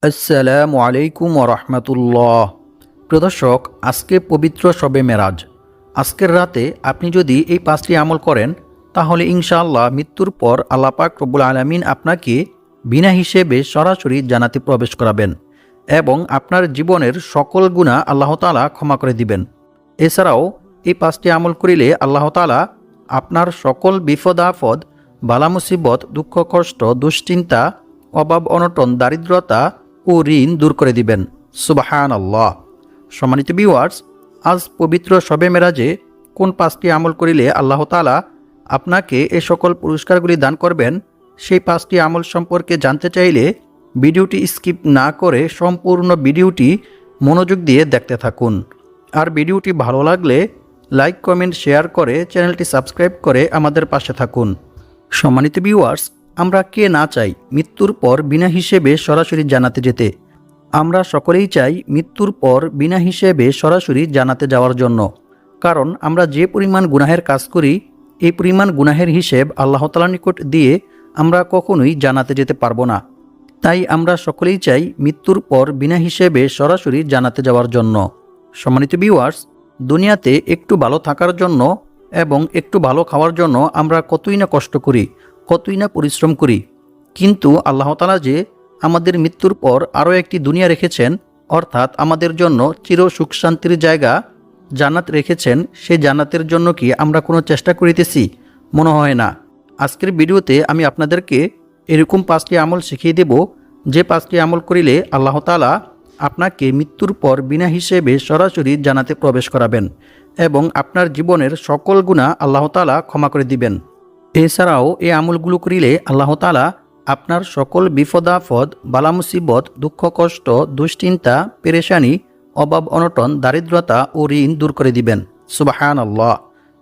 আসসালামু আলাইকুম ওরহমতুল্লাহ। প্রিয় দর্শক, আজকে পবিত্র শবে মেরাজ। আজকের রাতে আপনি যদি এই 5টি আমল করেন তাহলে ইনশাআল্লাহ মৃত্যুর পর আল্লাহ পাক রব্বুল আলামিন আপনাকে বিনা হিসেবে সরাসরি জান্নাতে প্রবেশ করাবেন এবং আপনার জীবনের সকল গুনাহ আল্লাহ তাআলা ক্ষমা করে দিবেন। এছাড়াও এই 5টি আমল করিলে আল্লাহ তাআলা আপনার সকল বিপদ আপদ, বালা মুসিবত, দুঃখ কষ্ট, দুশ্চিন্তা, অভাব অনটন, দারিদ্রতা ও ঋণ দূর করে দিবেন। সুবহানাল্লাহ। সম্মানিত ভিউয়ার্স, আজ পবিত্র শবে মেরাজে কোন 5টি আমল করিলে আল্লাহ তাআলা আপনাকে এ সকল পুরস্কারগুলি দান করবেন, সেই 5টি আমল সম্পর্কে জানতে চাইলে ভিডিওটি স্কিপ না করে সম্পূর্ণ ভিডিওটি মনোযোগ দিয়ে দেখতে থাকুন। আর ভিডিওটি ভালো লাগলে লাইক, কমেন্ট, শেয়ার করে চ্যানেলটি সাবস্ক্রাইব করে আমাদের পাশে থাকুন। সম্মানিত ভিউয়ার্স, আমরা কে না চাই মৃত্যুর পর বিনা হিসেবে সরাসরি জান্নাতে যেতে? আমরা সকলেই চাই মৃত্যুর পর বিনা হিসেবে সরাসরি জান্নাতে যাওয়ার জন্য। কারণ আমরা যে পরিমাণ গুনাহের কাজ করি, এই পরিমাণ গুনাহের হিসেব আল্লাহ তাআলার নিকট দিয়ে আমরা কখনোই জান্নাতে যেতে পারবো না। তাই আমরা সকলেই চাই মৃত্যুর পর বিনা হিসেবে সরাসরি জান্নাতে যাওয়ার জন্য। সম্মানিত ভিউয়ার্স, দুনিয়াতে একটু ভালো থাকার জন্য এবং একটু ভালো খাওয়ার জন্য আমরা কতই না কষ্ট করি, কতই না পরিশ্রম করি, কিন্তু আল্লাহ তাআলা যে আমাদের মৃত্যুর পর আরও একটি দুনিয়া রেখেছেন, অর্থাৎ আমাদের জন্য চির সুখ শান্তির জায়গা জান্নাত রেখেছেন, সেই জান্নাতের জন্য কি আমরা কোনো চেষ্টা করিতেছি? মনে হয় না। আজকের ভিডিওতে আমি আপনাদেরকে এরকম 5টি আমল শিখিয়ে দেব, যে 5টি আমল করিলে আল্লাহ তাআলা আপনাকে মৃত্যুর পর বিনা হিসেবে সরাসরি জান্নাতে প্রবেশ করাবেন এবং আপনার জীবনের সকল গুনাহ আল্লাহ তাআলা ক্ষমা করে দিবেন। এছাড়াও এই আমলগুলো করিলে আল্লাহ তাআলা আপনার সকল বিপদ আপদ, বালা মুসিবত, দুঃখ কষ্ট, দুশ্চিন্তা, পেরেশানি, অভাব অনটন, দারিদ্রতা ও ঋণ দূর করে দিবেন। সুবহানাল্লাহ।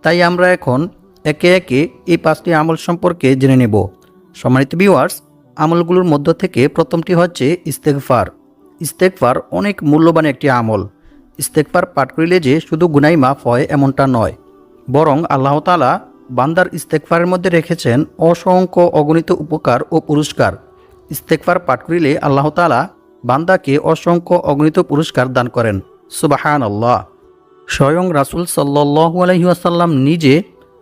তাই আমরা এখন একে একে এই 5টি আমল সম্পর্কে জেনে নেব। সম্মানিত ভিউয়ার্স, আমলগুলোর মধ্য থেকে প্রথমটি হচ্ছে ইস্তেগফার। ইস্তেগফার অনেক মূল্যবান একটি আমল। ইস্তেগফার পাঠ করিলে যে শুধু গুনাহ মাফ হয় এমনটা নয়, বরং আল্লাহ তাআলা বান্দার ইস্তেগফারের মধ্যে রেখেছেন অসংখ্য অগণিত উপকার ও পুরস্কার। ইস্তেগফার পাঠ করিলে আল্লাহ তাআলা বান্দাকে অসংখ্য অগণিত পুরস্কার দান করেন। সুবহানাল্লাহ। স্বয়ং রাসূল সাল্লাল্লাহু আলাইহি ওয়াসাল্লাম নিজে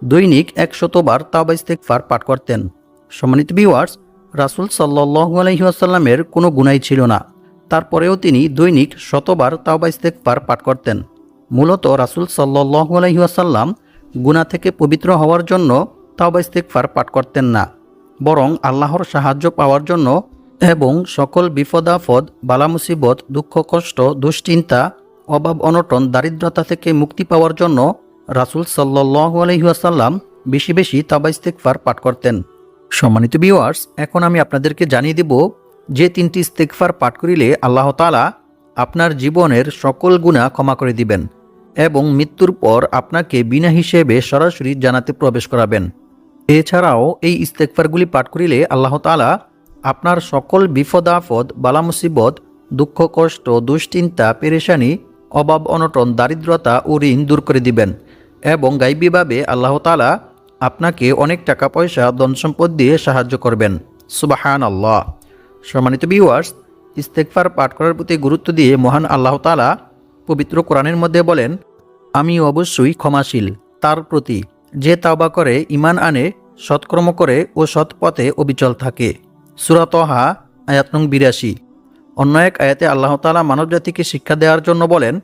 দৈনিক 100 বার তাওবা ইস্তেগফার পাঠ করতেন। সম্মানিত ভিউয়ার্স, রাসূল সাল্লাল্লাহু আলাইহি ওয়াসাল্লামের কোনো গুনাহ ছিল না, তারপরেও তিনি দৈনিক 100 বার তাওবা ইস্তেগফার পাঠ করতেন। মূলত রাসূল সাল্লাল্লাহু আলাইহি ওয়াসাল্লাম গুনাহ থেকে পবিত্র হওয়ার জন্য তাওবা ইস্তেগফার পাঠ করতেন না, বরং আল্লাহর সাহায্য পাওয়ার জন্য এবং সকল বিপদ আপদ, বালা মুসিবত, দুঃখ কষ্ট, দুশ্চিন্তা, অভাব অনটন, দারিদ্রতা থেকে মুক্তি পাওয়ার জন্য রাসূল সাল্লাল্লাহু আলাইহি ওয়াসাল্লাম বেশি বেশি তাওবা ইস্তেগফার পাঠ করতেন। সম্মানিত ভিউয়ার্স, এখন আমি আপনাদেরকে জানিয়ে দেব যে 3টি ইস্তেগফার পাঠ করিলে আল্লাহ তাআলা আপনার জীবনের সকল গুনাহ ক্ষমা করে দিবেন এবং মৃত্যুর পর আপনাকে বিনা হিসেবে সরাসরি জান্নাতে প্রবেশ করাবেন। এছাড়াও এই ইস্তেগফারগুলি পাঠ করিলে আল্লাহ তাআলা আপনার সকল বিপদ আপদ, বালা মুসিবত, দুঃখ কষ্ট, দুশ্চিন্তা, পেরেশানি, অভাব অনটন, দারিদ্রতা ও ঋণ দূর করে দিবেন এবং গায়বীভাবে আল্লাহ তাআলা আপনাকে অনেক টাকা পয়সা, ধন সম্পদ দিয়ে সাহায্য করবেন। সুবহানাল্লাহ। সম্মানিত ভিউয়ার্স, ইস্তেগফার পাঠ করার প্রতি গুরুত্ব দিয়ে মহান আল্লাহ তাআলা পবিত্র কোরআনের মধ্যে বলেন, আমি অবশ্যই ক্ষমাশীল তার প্রতি যে তাওবা করে, ঈমান আনে, সৎকর্ম করে ও সৎ পথে অবিচল থাকে। সূরা তাহা আয়াত নং 82। অন্য এক আয়াতে আল্লাহ তাআলা মানবজাতিকে শিক্ষা দেওয়ার জন্য বলেন,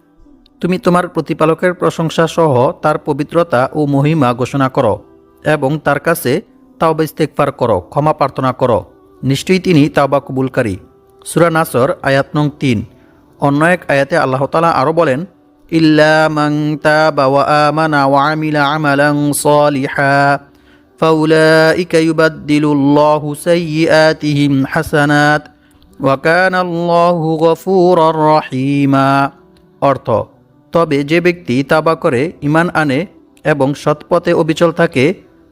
তুমি তোমার প্রতিপালকের প্রশংসা সহ তার পবিত্রতা ও মহিমা ঘোষণা করো এবং তার কাছে তাওবা ইস্তেগফার করো, ক্ষমা প্রার্থনা করো, নিশ্চয়ই তিনি তাওবা কবুলকারী। সূরা নাসর আয়াত নং 3। অন্য এক আয়াতে আল্লাহ তাআলা আরও বলেন, ইল্লা মান তাবা ওয়া আমানা ওয়া আমিলা আমালান সালিহা ফাউলাইকা ইউবাদদিলুল্লাহু সাইয়্যাতিহিম হাসানাত ওয়া কানাল্লাহু গফুরার রহিমা। অর্থ, তবে যে ব্যক্তি তাওবা করে, ঈমান আনে এবং সৎপথে অবিচল থাকে,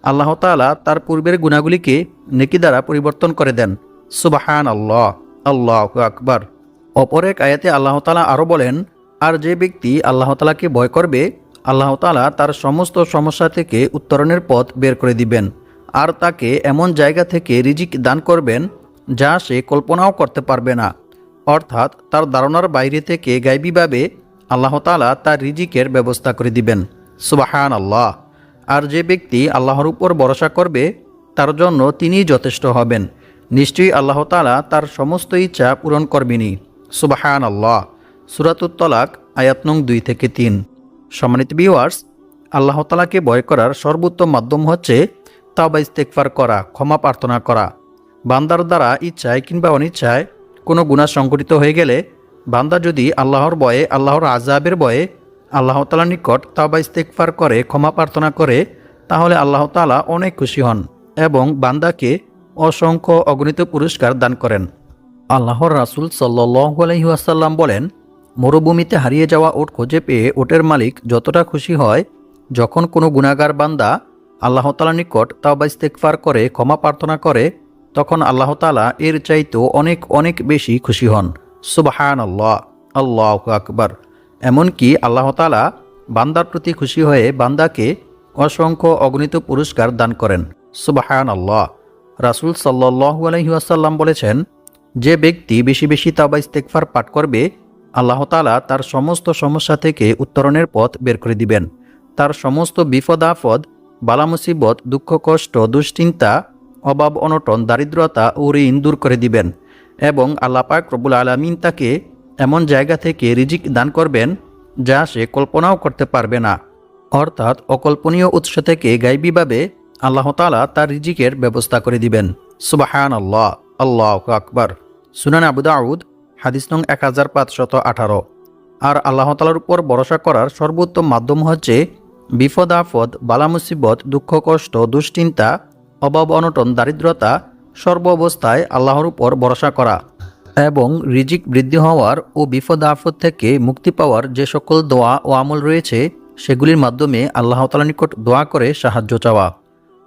আল্লাহ তাআলা তার পূর্বের গুনাহগুলিকে নেকি দ্বারা পরিবর্তন করে দেন। সুবহানাল্লাহ। আল্লাহু আকবার। অপর এক আয়াতে আল্লাহ তাআলা আরও বলেন, আর যে ব্যক্তি আল্লাহ তাআলাকে ভয় করবে, আল্লাহ তাআলা তার সমস্ত সমস্যা থেকে উত্তরণের পথ বের করে দিবেন আর তাকে এমন জায়গা থেকে রিজিক দান করবেন যা সে কল্পনাও করতে পারবে না। অর্থাৎ তার ধারণার বাইরে থেকে গায়বীভাবে আল্লাহ তাআলা তার রিজিকের ব্যবস্থা করে দিবেন। সুবহানাল্লাহ। আর যে ব্যক্তি আল্লাহর উপর ভরসা করবে তার জন্য তিনিই যথেষ্ট হবেন। নিশ্চয়ই আল্লাহ তাআলা তার সমস্ত ইচ্ছা পূরণ করবেনই। সুবহানাল্লাহ। সূরাতুত তলাক আয়াত নং 2-3। সম্মানিত ভিউয়ার্স, আল্লাহ তাআলাকে ভয় করার সর্বোত্তম মাধ্যম হচ্ছে তাওবা ইস্তেগফার করা, ক্ষমা প্রার্থনা করা। বান্দার দ্বারা ইচ্ছায় কিংবা অনিচ্ছায় কোনো গুনাহ সংঘটিত হয়ে গেলে বান্দা যদি আল্লাহর ভয়ে, আল্লাহর আযাবের ভয়ে আল্লাহ তাআলার নিকট তাওবা ইস্তেগফার করে, ক্ষমা প্রার্থনা করে, তাহলে আল্লাহ তাআলা অনেক খুশি হন এবং বান্দাকে অসংখ্য অগণিত পুরস্কার দান করেন। আল্লাহর রাসূল সাল্লাল্লাহু আলাইহি ওয়াসাল্লাম বলেন, মরুভূমিতে হারিয়ে যাওয়া উট খুঁজে পেয়ে উটের মালিক যতটা খুশি হয়, যখন কোনো গুনাহগার বান্দা আল্লাহ তাআলার নিকট তাওবা ইস্তেগফার করে, ক্ষমা প্রার্থনা করে, তখন আল্লাহ তাআলা এর চাইতেও অনেক অনেক বেশি খুশি হন। সুবহানাল্লাহ, আল্লাহু আকবার। এমনকি আল্লাহ তাআলা বান্দার প্রতি খুশি হয়ে বান্দাকে অসংখ্য অগণিত পুরস্কার দান করেন। সুবহানাল্লাহ। রাসূল সাল্লাল্লাহু আলাইহি ওয়াসাল্লাম বলেছেন, যে ব্যক্তি বেশি বেশি তাওবা ইস্তেগফার পাঠ করবে, আল্লাহ তাআলা তার সমস্ত সমস্যা থেকে উত্তরণের পথ বের করে দিবেন। তার সমস্ত বিপদ আপদ, বালা মুসিবত, দুঃখ কষ্ট, দুশ্চিন্তা, অভাব অনটন, দারিদ্রতা ও ঋণ দূর করে দিবেন এবং আল্লাহ পাক রব্বুল আলামিন তাকে এমন জায়গা থেকে রিজিক দান করবেন যা সে কল্পনাও করতে পারবে না। অর্থাৎ অকল্পনীয় উৎস থেকে গায়বীভাবে আল্লাহ তাআলা তার রিজিকের ব্যবস্থা করে দিবেন। সুবহানাল্লাহ, আল্লাহু আকবার। সুনান আবু দাউদ হাদিস নং 1518। আর আল্লাহ তাআলার উপর ভরসা করার সর্বোত্তম মাধ্যম হচ্ছে বিপদ আপদ, বালা মুসিবত, দুঃখ কষ্ট, দুশ্চিন্তা, অভাব অনটন, দারিদ্রতা, সর্ব অবস্থায় আল্লাহর উপর ভরসা করা এবং রিজিক বৃদ্ধি হওয়ার ও বিপদ আপদ থেকে মুক্তি পাওয়ার যে সকল দোয়া ও আমল রয়েছে সেগুলির মাধ্যমে আল্লাহ তাআলার নিকট দোয়া করে সাহায্য চাওয়া।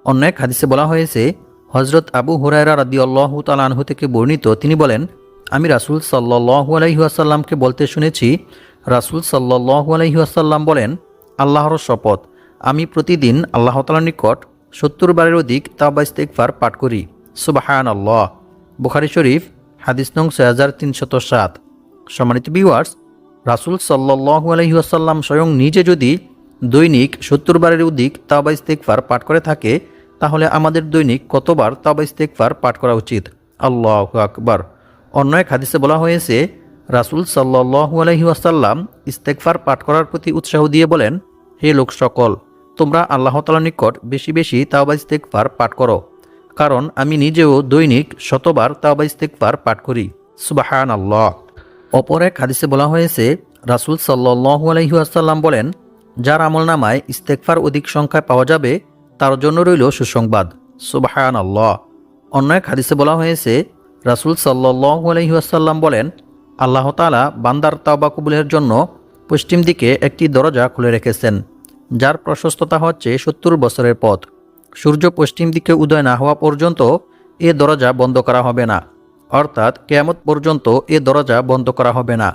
অন্য এক হাদিসে বলা হয়েছে, হযরত আবু হুরায়রা রাদিয়াল্লাহু তাআলা আনহু থেকে বর্ণিত, তিনি বলেন, আমি রাসূল সাল্লাল্লাহু আলাইহি ওয়াসাল্লামকে বলতে শুনেছি, রাসূল সাল্লাল্লাহু আলাইহি ওয়াসাল্লাম বলেন, আল্লাহর শপথ, আমি প্রতিদিন আল্লাহ তাআলার নিকট 70 বারের অধিক তাওবা ইস্তেগফার পাঠ করি। সুবহানাল্লাহ। বুখারী শরীফ হাদিস নং 6307। সম্মানিত ভিউয়ার্স, রাসূল সাল্লাল্লাহু আলাইহি ওয়াসাল্লাম স্বয়ং নিজে যদি দৈনিক 70 বারের অধিক তাওবা ইস্তেগফার পাঠ করে থাকে, তাহলে আমাদের দৈনিক কতবার তাওবা ইস্তেগফার পাঠ করা উচিত? আল্লাহু আকবার। অন্য এক হাদিসে বলা হয়েছে, রাসূল সাল্লাল্লাহু আলাইহি ওয়াসাল্লাম ইস্তেগফার পাঠ করার প্রতি উৎসাহ দিয়ে বলেন, হে লোক সকল, তোমরা আল্লাহ তাআলার নিকট বেশি বেশি তাওবা ইস্তেগফার পাঠ করো, কারণ আমি নিজেও দৈনিক 100 বার তাওবা ইস্তেগফার পাঠ করি। সুবহানাল্লাহ। অপর এক হাদিসে বলা হয়েছে, রাসূল সাল্লাল্লাহু আলাইহি ওয়াসাল্লাম বলেন, যার আমলনামায় ইস্তেগফার অধিক সংখ্যায় পাওয়া যাবে তার জন্য রইল সুসংবাদ। সুবহানাল্লাহ। অন্য এক হাদিসে বলা হয়েছে, রাসূল সাল্লাল্লাহু আলাইহি ওয়াসাল্লাম বলেন, আল্লাহ তাআলা বান্দার তাওবা কবুলের জন্য পশ্চিম দিকে একটি দরজা খুলে রেখেছেন, যার প্রশস্ততা হচ্ছে 70 বছরের পথ। সূর্য পশ্চিম দিকে উদয় না হওয়া পর্যন্ত এ দরজা বন্ধ করা হবে না, অর্থাৎ কিয়ামত পর্যন্ত এ দরজা বন্ধ করা হবে না।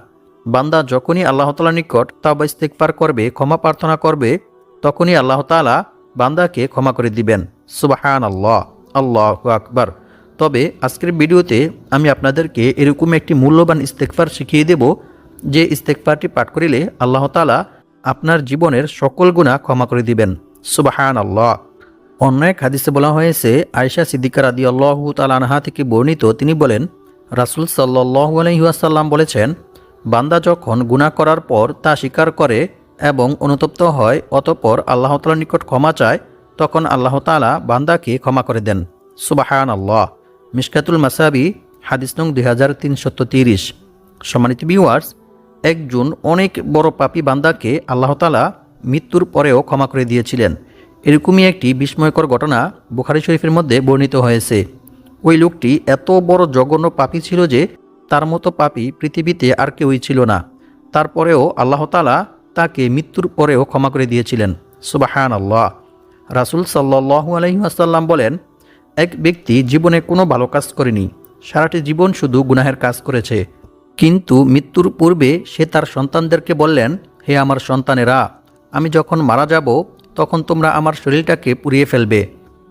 বান্দা যখনই আল্লাহ তাআলার নিকট তাওবা ইস্তেগফার করবে, ক্ষমা প্রার্থনা করবে, তখনই আল্লাহ তাআলা বান্দাকে ক্ষমা করে দিবেন। সুবহানাল্লাহ, আল্লাহু আকবার। তবে আজকের ভিডিওতে আমি আপনাদেরকে এরকম একটি মূল্যবান ইস্তেগফার শিখিয়ে দেব, যে ইস্তেগফারটি পাঠ করিলে আল্লাহ তাআলা আপনার জীবনের সকল গুনাহ ক্ষমা করে দিবেন। সুবহানাল্লাহ। অন্য এক হাদিসে বলা হয়েছে, আয়েশা সিদ্দিকা রাদিয়াল্লাহু তাআলা আনহা থেকে বর্ণিত, তিনি বলেন, রাসূল সাল্লাল্লাহু আলাইহি ওয়াসাল্লাম বলেছেন, বান্দা যখন গুনাহ করার পর তা স্বীকার করে এবং অনুতপ্ত হয়, অতঃপর আল্লাহ তাআলার নিকট ক্ষমা চায়, তখন আল্লাহ তাআলা বান্দাকে ক্ষমা করে দেন। সুবহানাল্লাহ। মিশকাতুল মাসাবি হাদিস নং 2330। সম্মানিত ভিউয়ার্স, একজন অনেক বড় পাপী বান্দাকে আল্লাহ তাআলা মৃত্যুর পরেও ক্ষমা করে দিয়েছিলেন। এরকমই একটি বিস্ময়কর ঘটনা বুখারী শরীফের মধ্যে বর্ণিত হয়েছে। ওই লোকটি এত বড় জঘন্য পাপী ছিল যে তার মতো পাপী পৃথিবীতে আর কেউই ছিল না। তারপরেও আল্লাহ তাআলা তাকে মৃত্যুর পরেও ক্ষমা করে দিয়েছিলেন। সুবহানাল্লাহ। রাসূল সাল্লাল্লাহু আলাইহি ওয়াসাল্লাম বলেন, এক ব্যক্তি জীবনে কোনো ভালো কাজ করেনি, সারাটি জীবন শুধু গুনাহের কাজ করেছে, কিন্তু মৃত্যুর পূর্বে সে তার সন্তানদেরকে বললেন, হে আমার সন্তানেরা, আমি যখন মারা যাব তখন তোমরা আমার শরীরটাকে পুড়িয়ে ফেলবে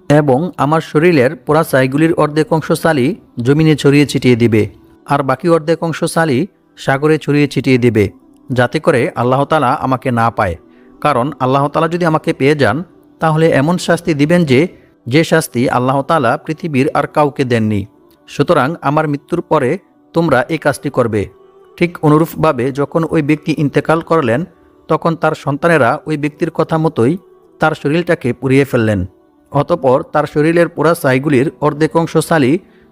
এবং আমার শরীরের পোড়া ছাইগুলির অর্ধেক অংশ চালি জমিনে ছড়িয়ে ছিটিয়ে দিবে। আর বাকি অর্ধেক অংশ সালি সাগরে ছড়িয়ে ছিটিয়ে দেবে, যাতে করে আল্লাহ তাআলা আমাকে না পায়। কারণ আল্লাহ তাআলা যদি আমাকে পেয়ে যান, তাহলে এমন শাস্তি দিবেন যে শাস্তি আল্লাহ তাআলা পৃথিবীর আর কাউকে দেননি। সুতরাং আমার মৃত্যুর পরে তোমরা এই কাজটি করবে। ঠিক অনুরূপভাবে যখন ওই ব্যক্তি ইন্তেকাল করলেন, তখন তার সন্তানেরা ওই ব্যক্তির কথা মতোই তার শরীরটাকে পুড়িয়ে ফেললেন। অতঃপর তার শরীরের পোড়া ছাইগুলির অর্ধেক অংশ সালি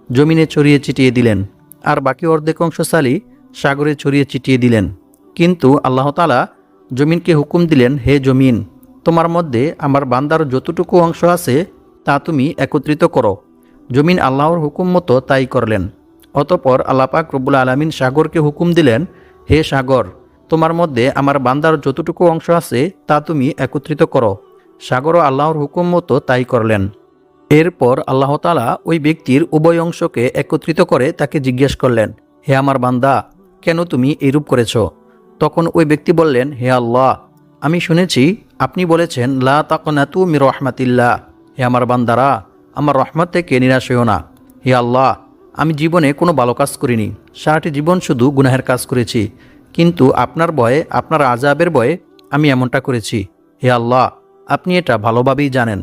জমিনে ছড়িয়ে ছিটিয়ে দিলেন, আর বাকি অর্ধেক অংশ সালি সাগরে ছড়িয়ে ছিটিয়ে দিলেন। কিন্তু আল্লাহ তাআলা জমিনকে হুকুম দিলেন, হে জমিন, তোমার মধ্যে আমার বান্দার যতটুকু অংশ আছে তা তুমি একত্রিত করো। জমিন আল্লাহর হুকুম মতো তাই করলেন। অতঃপর আল্লাহ পাক রব্বুল আলামিন সাগরকে হুকুম দিলেন, হে সাগর, তোমার মধ্যে আমার বান্দার যতটুকু অংশ আছে তা তুমি একত্রিত করো। সাগরও আল্লাহর হুকুম মতো তাই করলেন। এরপর আল্লাহ তাআলা ওই ব্যক্তির উভয় অংশকে একত্রিত করে তাকে জিজ্ঞেস করলেন, হে আমার বান্দা, কেন তুমি এইরূপ করেছ? তখন ওই ব্যক্তি বললেন, হে আল্লাহ, আমি শুনেছি আপনি বলেছেন, লা তাকনাতু মির রাহমাতিল্লাহ। হে আমার বান্দারা, আমার রহমত থেকে নিরাশ হইও না। হে আল্লাহ, আমি জীবনে কোনো ভালো কাজ করিনি, সারাটি জীবন শুধু গুনাহের কাজ করেছি, কিন্তু আপনার ভয়ে, আপনার আযাবের ভয়ে আমি এমনটা করেছি। হে আল্লাহ, আপনি এটা ভালোভাবেই জানেন।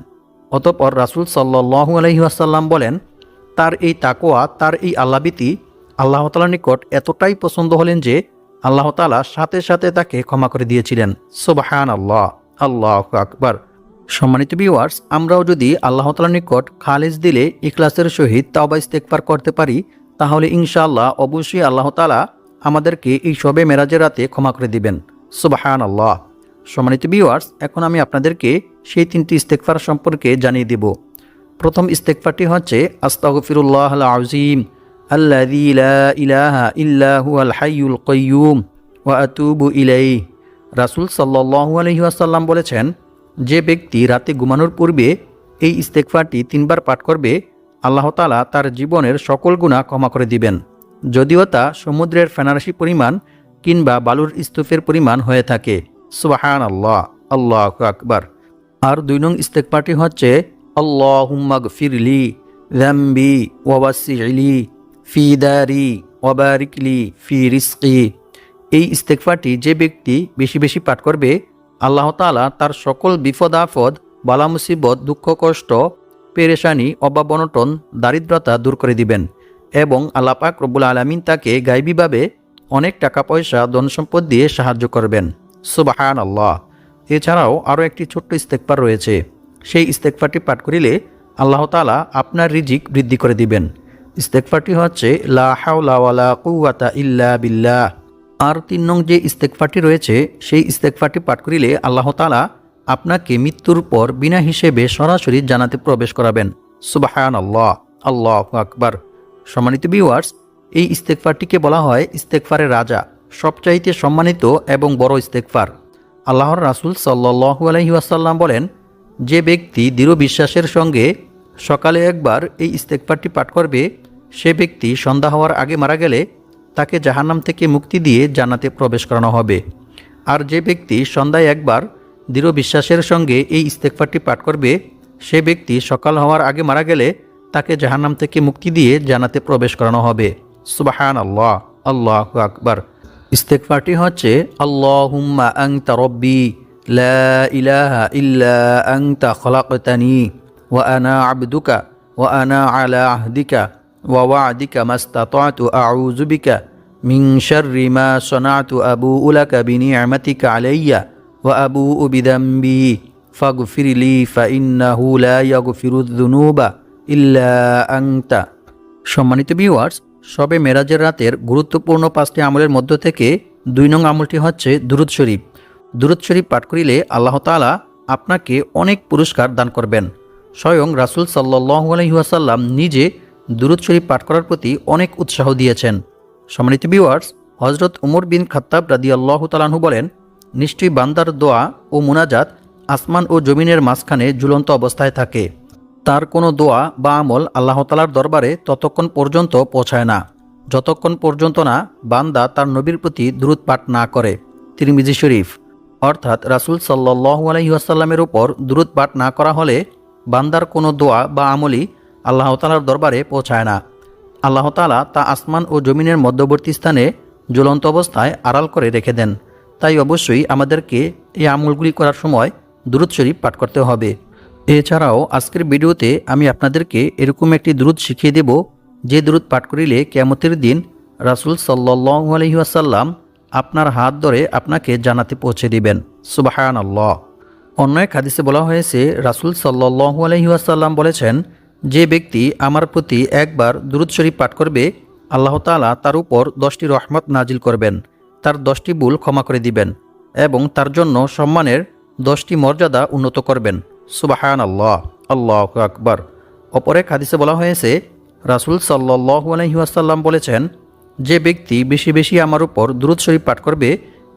অতঃপর রাসূল সাল্লাল্লাহু আলাইহি ওয়াসাল্লাম বলেন, তার এই তাকওয়া, তার এই আল্লাহভীতি আল্লাহ তাআলার নিকট এতটাই পছন্দ হলেন যে আল্লাহ তাআলা সাথে সাথে তাকে ক্ষমা করে দিয়েছিলেন। সুবহানাল্লাহ, আল্লাহু আকবার। সম্মানিত ভিউয়ার্স, আমরাও যদি আল্লাহ তাআলার নিকট খালিস দিলে ইখলাসের সহিত তাওবা ইস্তেগফার করতে পারি, তাহলে ইনশাআল্লাহ অবশ্যই আল্লাহ তাআলা আমাদেরকে এই শবে মেরাজের রাতে ক্ষমা করে দিবেন। সুবহানাল্লাহ। সম্মানিত ভিউয়ার্স, এখন আমি আপনাদেরকে সেই 3টি ইস্তেগফার সম্পর্কে জানিয়ে দেব। প্রথম ইস্তেগফারটি হচ্ছে আস্তাগফিরুল্লাহাল আযীম আল্লাযী লা ইলাহা ইল্লা হুয়াল হাইয়ুল কাইয়্যুম ওয়া আতুবু ইলাইহি। রাসূল সাল্লাল্লাহু আলাইহি ওয়াসাল্লাম বলেছেন, যে ব্যক্তি রাতে ঘুমানোর পূর্বে এই ইস্তেগফারটি 3 বার পাঠ করবে, আল্লাহ তাআলা তার জীবনের সকল গুনাহ ক্ষমা করে দিবেন, যদিও তা সমুদ্রের ফেনারাশি পরিমাণ কিংবা বালুর স্তূপের পরিমাণ হয়ে থাকে। সুবহানাল্লাহ, আল্লাহু আকবার। আর 2 নং ইস্তেগফারটি হচ্ছে আল্লাহুম্মা গফিরলি যামবি ওয়া ওয়াসি'লি ফি দারি ওয়া বারিকলি ফি রিজকি। এই ইস্তেগফারটি যে ব্যক্তি বেশি বেশি পাঠ করবে, আল্লাহ তাআলা তার সকল বিপদ আপদ, বালা মুসিবত, দুঃখ কষ্ট, পেরেশানি, অভাব অনটন, দারিদ্রতা দূর করে দিবেন এবং আল্লাহ পাক রব্বুল আলামিন তাকে গায়বীভাবে অনেক টাকা পয়সা, ধন সম্পদ দিয়ে সাহায্য করবেন। সুবহানাল্লাহ। এছাড়াও আরও একটি ছোট্ট ইস্তেগফার রয়েছে। সেই ইস্তেগফারটি পাঠ করিলে আল্লাহ তাআলা আপনার রিজিক বৃদ্ধি করে দিবেন। ইস্তেগফারটি হচ্ছে লা হাওলা ওয়ালা কুওয়াতা ইল্লা বিল্লাহ। আর 3 নং যে ইস্তেগফারটি রয়েছে, সেই ইস্তেগফারটি পাঠ করিলে আল্লাহ তাআলা আপনাকে মৃত্যুর পর বিনা হিসেবে সরাসরি জান্নাতে প্রবেশ করাবেন। সুবহানাল্লাহ, আল্লাহু আকবার। সম্মানিত ভিউয়ার্স, এই ইস্তেগফারটিকে বলা হয় ইস্তেগফারের রাজা, সবচাইতে সম্মানিত এবং বড় ইস্তেগফার। আল্লাহর রাসূল সাল্লাল্লাহু আলাইহি ওয়াসাল্লাম বলেন, যে ব্যক্তি দৃঢ় বিশ্বাসের সঙ্গে সকালে একবার এই ইস্তেগফারটি পাঠ করবে, সে ব্যক্তি সন্ধ্যা হওয়ার আগে মারা গেলে তাকে জাহান্নাম থেকে মুক্তি দিয়ে জান্নাতে প্রবেশ করানো হবে। আর যে ব্যক্তি সন্ধ্যায় একবার দৃঢ় বিশ্বাসের সঙ্গে এই ইস্তেগফারটি পাঠ করবে, সে ব্যক্তি সকাল হওয়ার আগে মারা গেলে তাকে জাহান্নাম থেকে মুক্তি দিয়ে জান্নাতে প্রবেশ করানো হবে। সুবহানাল্লাহ, আল্লাহু আকবার। ইস্তেগফারটি হচ্ছে আল্লাহুম্মা আনতা রব্বি লা ইলাহা ইল্লা আনতা খলাকতানি ওয়া আনা আবদুকা ওয়া আনা আলা আহদিকা ওয়া ওয়া'দিকা মাস্তাতা'তু আউযু বিকা মিন শাররি মা সানা'তু আবু'ু লাকা বিনি'মাতিকা আলাইয়া ওয়া আবু'ু বিযামবি ফাগফিরলি ফাইন্নাহু লা ইয়াগফিরুয যুনুবা ইল্লা আনতা। সম্মানিত ভিউয়ার্স, শবে মেরাজের রাতের গুরুত্বপূর্ণ 5টি আমলের মধ্য থেকে 2 নং আমলটি হচ্ছে দুরূদ শরীফ। দুরূদ শরীফ পাঠ করিলে আল্লাহ তাআলা আপনাকে অনেক পুরস্কার দান করবেন। স্বয়ং রাসূল সাল্লাল্লাহু আলাইহি ওয়াসাল্লাম নিজে দুরূদ শরীফ পাঠ করার প্রতি অনেক উৎসাহ দিয়েছেন। সম্মানিত ভিউয়ার্স, হযরত উমর বিন খাত্তাব রাদিয়াল্লাহু তাআলা আনহু বলেন, নিশ্চয়ই বান্দার দোয়া ও মুনাজাত আসমান ও জমিনের মাঝখানে ঝুলন্ত অবস্থায় থাকে। তার কোনো দোয়া বা আমল আল্লাহ তাআলার দরবারে ততক্ষণ পর্যন্ত পৌঁছায় না, যতক্ষণ পর্যন্ত না বান্দা তার নবীর প্রতি দুরূদ পাঠ না করে। তিরমিজি শরীফ। অর্থাৎ রাসূল সাল্লাল্লাহু আলাইহি ওয়াসাল্লামের উপর দুরূদ পাঠ না করা হলে বান্দার কোনো দোয়া বা আমলই আল্লাহ তাআলার দরবারে পৌঁছায় না। আল্লাহ তাআলা তা আসমান ও জমিনের মধ্যবর্তী স্থানে জ্বলন্ত অবস্থায় আড়াল করে রেখে দেন। তাই অবশ্যই আমাদেরকে এই আমলগুলি করার সময় দুরূদ শরীফ পাঠ করতে হবে। এছাড়াও আজকের ভিডিওতে আমি আপনাদেরকে এরকম একটি দুরূদ শিখিয়ে দেব, যে দুরূদ পাঠ করিলে কিয়ামতের দিন রাসূল সাল্লাল্লাহু আলাইহি ওয়াসাল্লাম আপনার হাত ধরে আপনাকে জান্নাতে পৌঁছে দিবেন। সুবহানাল্লাহ। অন্য এক হাদিসে বলা হয়েছে, রাসূল সাল্লাল্লাহু আলাইহি ওয়াসাল্লাম বলেছেন, যে ব্যক্তি আমার প্রতি একবার দুরূদ শরীফ পাঠ করবে, আল্লাহ তাআলা তার উপর 10টি রহমত নাজিল করবেন, তার 10টি ভুল ক্ষমা করে দিবেন এবং তার জন্য সম্মানের 10টি মর্যাদা উন্নত করবেন। সুবহানাল্লাহ, আল্লাহু আকবার। অপর এক হাদিসে বলা হয়েছে, রাসূল সাল্লাল্লাহু আলাইহি ওয়াসাল্লাম বলেছেন, যে ব্যক্তি বেশি বেশি আমার উপর দুরূদ শরীফ পাঠ করবে,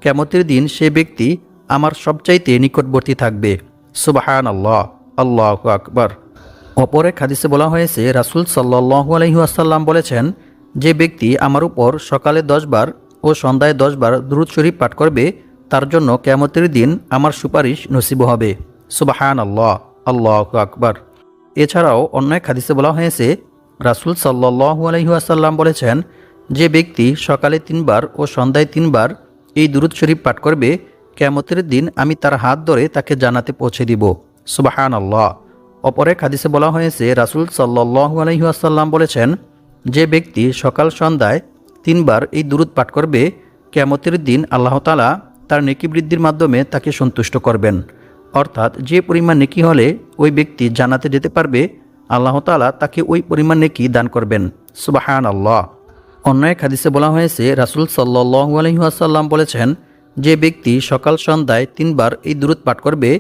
কিয়ামতের দিন সে ব্যক্তি আমার সবচাইতে নিকটবর্তী থাকবে। সুবহানাল্লাহ, আল্লাহু আকবার। অপর এক হাদিসে বলা হয়েছে, রাসূল সাল্লাল্লাহু আলাইহি ওয়াসাল্লাম বলেছেন, যে ব্যক্তি আমার উপর সকালে 10 বার ও সন্ধ্যায় 10 বার দুরূদ শরীফ পাঠ করবে, তার জন্য কিয়ামতের দিন আমার সুপারিশ নসিব হবে। সুবহানাল্লাহ, আল্লাহু আকবার। এছাড়াও অন্য এক হাদিসে বলা হয়েছে, রাসূল সাল্লাল্লাহু আলাইহি ওয়াসাল্লাম বলেছেন, যে ব্যক্তি সকালে 3 বার ও সন্ধ্যায় 3 বার এই দুরূদ শরীফ পাঠ করবে, কিয়ামতের দিন আমি তার হাত ধরে তাকে জান্নাতে পৌঁছে দিব। সুবহানাল্লাহ। অপর এক হাদিসে বলা হয়েছে, রাসূল সাল্লাল্লাহু আলাইহি ওয়াসাল্লাম বলেছেন, যে ব্যক্তি সকাল সন্ধ্যায় 3 বার এই দুরূদ পাঠ করবে, কিয়ামতের দিন আল্লাহ তাআলা তার নেকি বৃদ্ধির মাধ্যমে তাকে সন্তুষ্ট করবেন। অর্থাৎ যে পরিমাণ নেকি হলে ওই ব্যক্তি জান্নাতে যেতে পারবে, আল্লাহ তাআলা তাকে ওই পরিমাণ নেকি দান করবেন। সুবহানাল্লাহ। অন্য এক হাদিসে বলা হয়েছে, রাসূল সাল্লাল্লাহু আলাইহি ওয়াসাল্লাম বলেছেন, যে ব্যক্তি সকাল সন্ধ্যায় 3 বার এই দুরূদ পাঠ করবে,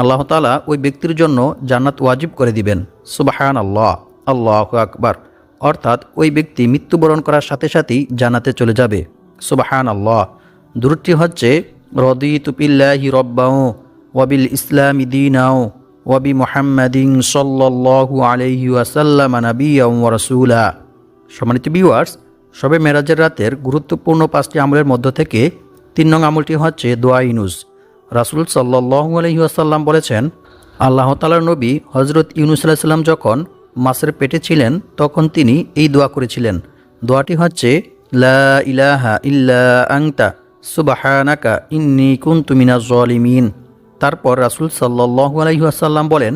আল্লাহ তাআলা ওই ব্যক্তির জন্য জান্নাত ওয়াজিব করে দিবেন। সুবহানাল্লাহ, আল্লাহু আকবার। অর্থাৎ ওই ব্যক্তি মৃত্যুবরণ করার সাথে সাথেই জান্নাতে চলে যাবে। সুবহানাল্লাহ। দুরূদটি হচ্ছে, রাদিতু বিল্লাহি রাব্বাও ওয়া বিল ইসলামি দীনাও ওয়া বি মুহাম্মাদিন সাল্লাল্লাহু আলাইহি ওয়াসাল্লাম নাবিয়্যাও ওয়া রাসূলা। সম্মানিত ভিউয়ার্স, শবে মেরাজের রাতের গুরুত্বপূর্ণ 5টি আমলের মধ্য থেকে 3 নং আমলটি হচ্ছে দোয়া ইউনুস। রাসূল সাল্লাল্লাহু আলাইহি ওয়াসাল্লাম বলেছেন, আল্লাহ তাআলার নবী হযরত ইউনুস আলাইহিস সালাম যখন মাছের পেটে ছিলেন, তখন তিনি এই দোয়া করেছিলেন। দোয়াটি হচ্ছে, লা ইলাহা ইল্লা আনতা সুবহানাকা ইন্নী কুনতু মিনাজ জালিমিন। তারপর রাসূল সাল্লাল্লাহু আলাইহি ওয়াসাল্লাম বলেন,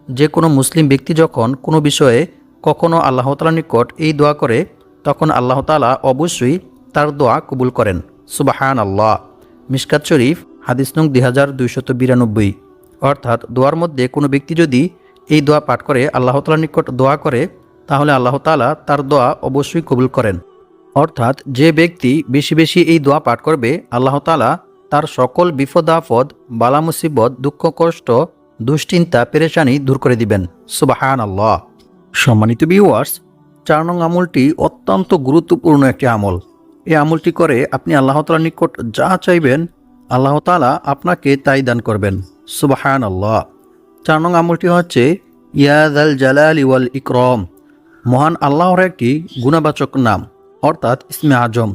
যে কোনো মুসলিম ব্যক্তি যখন কোনো বিষয়ে কখনো আল্লাহ তাআলার নিকট এই দোয়া করে, তখন আল্লাহ তাআলা অবশ্যই তার দোয়া কবুল করেন। সুবহানাল্লাহ। মিশকাত শরীফ হাদিস নং 2292। অর্থাৎ দোয়ার মধ্যে কোনো ব্যক্তি যদি এই দোয়া পাঠ করে, আল্লাহ তাআলার নিকট দোয়া করে, তাহলে আল্লাহ তাআলা তার দোয়া অবশ্যই কবুল করেন। অর্থাৎ যে ব্যক্তি বেশি বেশি এই দোয়া পাঠ করবে, আল্লাহ তাআলা তার সকল বিপদ আপদ, বালা মুসিবত, দুঃখ কষ্ট, দুশ্চিন্তা, পেরেশানি দূর করে দিবেন। সুবহানাল্লাহ। সম্মানিত ভিউয়ার্স, 4 নং আমলটি অত্যন্ত গুরুত্বপূর্ণ একটি আমল। এই আমলটি করে আপনি আল্লাহ তাআলার নিকট যা চাইবেন, আল্লাহ তাআলা আপনাকে তাই দান করবেন। সুবহানাল্লাহ। 4 নং আমলটি হচ্ছে, ইয়া যাল জালালি ওয়াল ইকরাম। মহান আল্লাহর একটি গুণবাচক নাম, অর্থাৎ ইসমে আজম।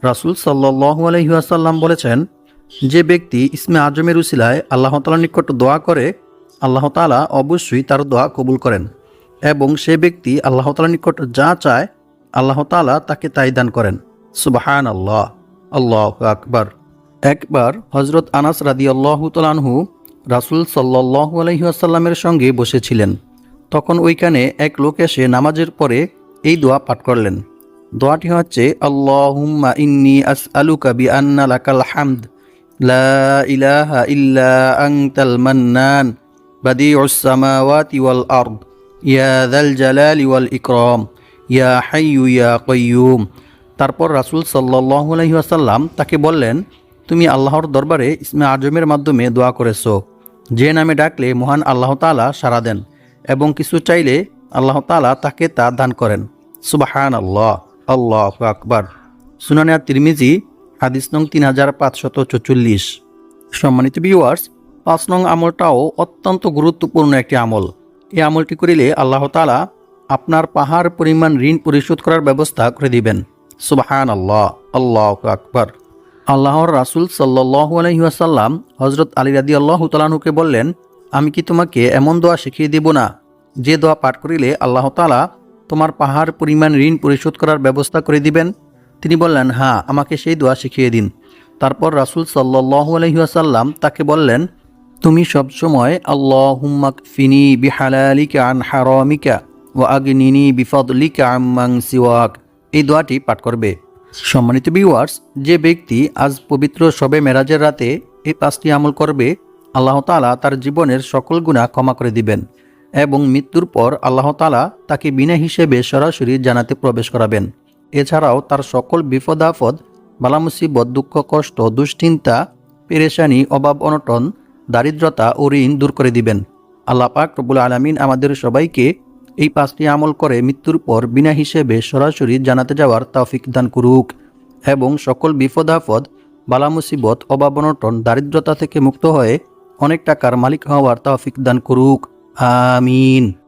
রাসূল সাল্লাল্লাহু আলাইহি ওয়াসাল্লাম বলেছেন, যে ব্যক্তি ইসমে আজমের উসিলায় আল্লাহ তাআলার নিকট দোয়া করে, আল্লাহ তাআলা অবশ্যই তার দোয়া কবুল করেন এবং সে ব্যক্তি আল্লাহ তাআলার নিকট যা চায়, আল্লাহ তাআলা তাকে তাই দান করেন। সুবহানাল্লাহ, আল্লাহু আকবার। একবার হযরত আনাস রাদিয়াল্লাহু তাআলা আনহু রাসূল সাল্লাল্লাহু আলাইহি ওয়াসাল্লামের সঙ্গে বসেছিলেন। তখন ওইখানে এক লোক এসে নামাজের পরে এই দোয়া পাঠ করলেন। দোয়াটি হচ্ছে, আল্লাহুম্মা ইন্নী আসআলুকা বিআন্না লাকাল হামদ লা ইলাহা ইল্লা আনতাল মান্নান বাদিউস সামাওয়াতি ওয়াল আরদ ইয়া যাল জালালি ওয়াল ইকরাম ইয়া হাইয়্যু ইয়া কাইয়্যুম। তারপর রাসূল সাল্লাল্লাহু আলাইহি ওয়াসাল্লাম তাকে বললেন, তুমি আল্লাহর দরবারে ইসমে আজমের মাধ্যমে দোয়া করেছো, যে নামে ডাকলে মহান আল্লাহ তাআলা সাড়া দেন এবং কিছু চাইলে আল্লাহ তাআলা তাকে তা দান করেন। সুবহানাল্লাহ, আল্লাহু আকবার। সুনানে আত-তিরমিজি হাদিস নং 3544। সম্মানিত ভিউয়ার্স, 5 নং আমলটাও অত্যন্ত গুরুত্বপূর্ণ একটি আমল। এই আমলটি করিলে আল্লাহ তাআলা আপনার পাহাড় পরিমাণ ঋণ পরিশোধ করার ব্যবস্থা করে দিবেন। সুবহানাল্লাহ, আল্লাহু আকবার। আল্লাহর রাসূল সাল্লাল্লাহু আলাইহি ওয়াসাল্লাম হযরত আলী রাদিয়াল্লাহু তাআলা আনহুকে বললেন, আমি কি তোমাকে এমন দোয়া শিখিয়ে দেব না, যে দোয়া পাঠ করিলে আল্লাহ তাআলা তোমার পাহাড় পরিমাণ ঋণ পরিশোধ করার ব্যবস্থা করে দিবেন? তিনি বললেন, হ্যাঁ, আমাকে সেই দোয়া শিখিয়ে দিন। তারপর রাসূল সাল্লাল্লাহু আলাইহি ওয়াসাল্লাম তাকে বললেন, তুমি সবসময় আল্লাহুম্মা কফিনি বিহালালিকা আন হারামিকা ওয়া আগনিনি বিফাদলিকা আম্মান সিওয়াক, এই দোয়াটি পাঠ করবে। সম্মানিত ভিউয়ার্স, যে ব্যক্তি আজ পবিত্র শবে মেরাজের রাতে এই 5টি আমল করবে, আল্লাহ তাআলা তার জীবনের সকল গুনাহ ক্ষমা করে দিবেন এবং মৃত্যুর পর আল্লাহ তাআলা তাকে বিনা হিসেবে সরাসরি জান্নাতে প্রবেশ করাবেন। এছাড়াও তার সকল বিপদ আপদ, বালা মুসিবত, দুঃখ কষ্ট, দুশ্চিন্তা, পেরেশানি, অভাব অনটন, দারিদ্রতা ও ঋণ দূর করে দিবেন। আল্লাহ পাক রব্বুল আলামিন আমাদের সবাইকে এই 5টি আমল করে মৃত্যুর পর বিনা হিসেবে সরাসরি জান্নাতে যাওয়ার তৌফিক দান করুক এবং সকল বিপদ আপদ, বালা মুসিবত, অভাব অনটন, দারিদ্রতা থেকে মুক্ত হয়ে অনেক টাকার মালিক হওয়ার তৌফিক দান করুক। আমিন।